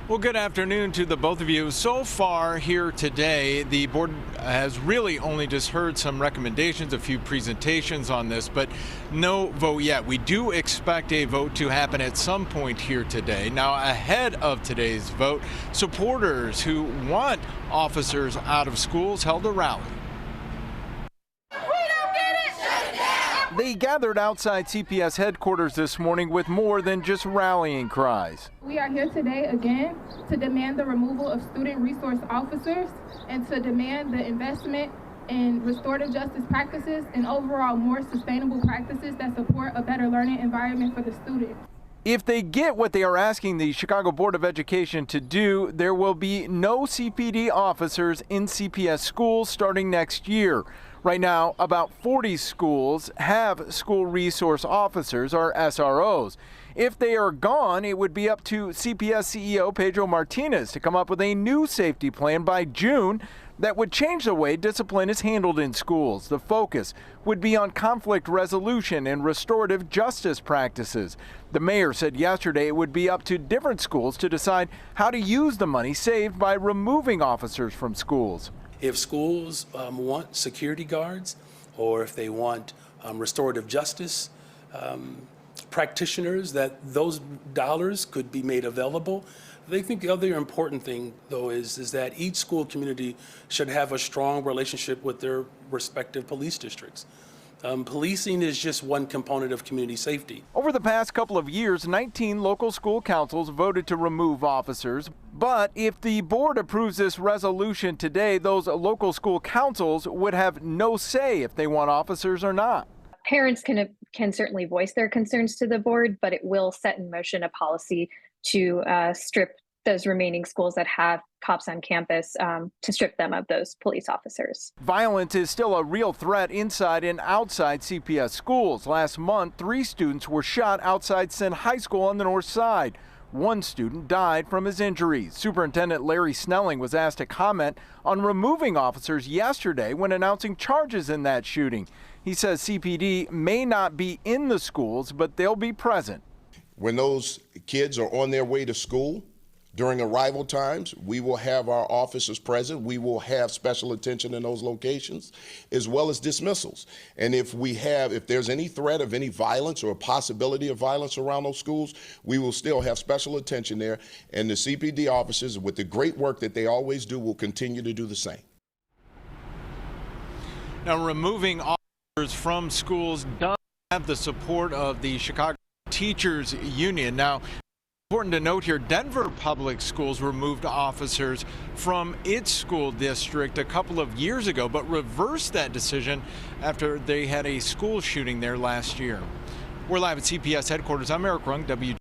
Well, good afternoon to the both of you. So far here today, the board has really only just heard some recommendations, a few presentations on this, but no vote yet. We do expect a vote to happen at some point here today. Now, ahead of today's vote, supporters who want officers out of schools held a rally. They gathered outside CPS headquarters this morning with more than just rallying cries. We are here today again to demand the removal of student resource officers and to demand the investment in restorative justice practices and overall more sustainable practices that support a better learning environment for the student. If they get what they are asking the Chicago Board of Education to do, there will be no CPD officers in CPS schools starting next year. Right now, about 40 schools have school resource officers, or SROs. If they are gone, it would be up to CPS CEO Pedro Martinez to come up with a new safety plan by June that would change the way discipline is handled in schools. The focus would be on conflict resolution and restorative justice practices. The mayor said yesterday it would be up to different schools to decide how to use the money saved by removing officers from schools. If schools want security guards, or if they want restorative justice practitioners, that those dollars could be made available. I think the other important thing, though, is that each school community should have a strong relationship with their respective police districts. Policing is just one component of community safety. Over the past couple of years, 19 local school councils voted to remove officers. But if the board approves this resolution today, those local school councils would have no say if they want officers or not. Parents can certainly voice their concerns to the board, but it will set in motion a policy to strip those remaining schools that have cops on campus, to strip them of those police officers. Violence is still a real threat inside and outside CPS schools. Last month, 3 students were shot outside Senn High School on the north side. One student died from his injuries. Superintendent Larry Snelling was asked to comment on removing officers yesterday when announcing charges in that shooting. He says CPD may not be in the schools, but they'll be present. When those kids are on their way to school, during arrival times, we will have our officers present. We will have special attention in those locations, as well as dismissals. And if there's any threat of any violence or a possibility of violence around those schools, we will still have special attention there. And the CPD officers, with the great work that they always do, will continue to do the same. Now, removing officers from schools does have the support of the Chicago Teachers Union. Now, important to note here, Denver Public Schools removed officers from its school district a couple of years ago, but reversed that decision after they had a school shooting there last year. We're live at CPS headquarters. I'm Eric Rung, WG.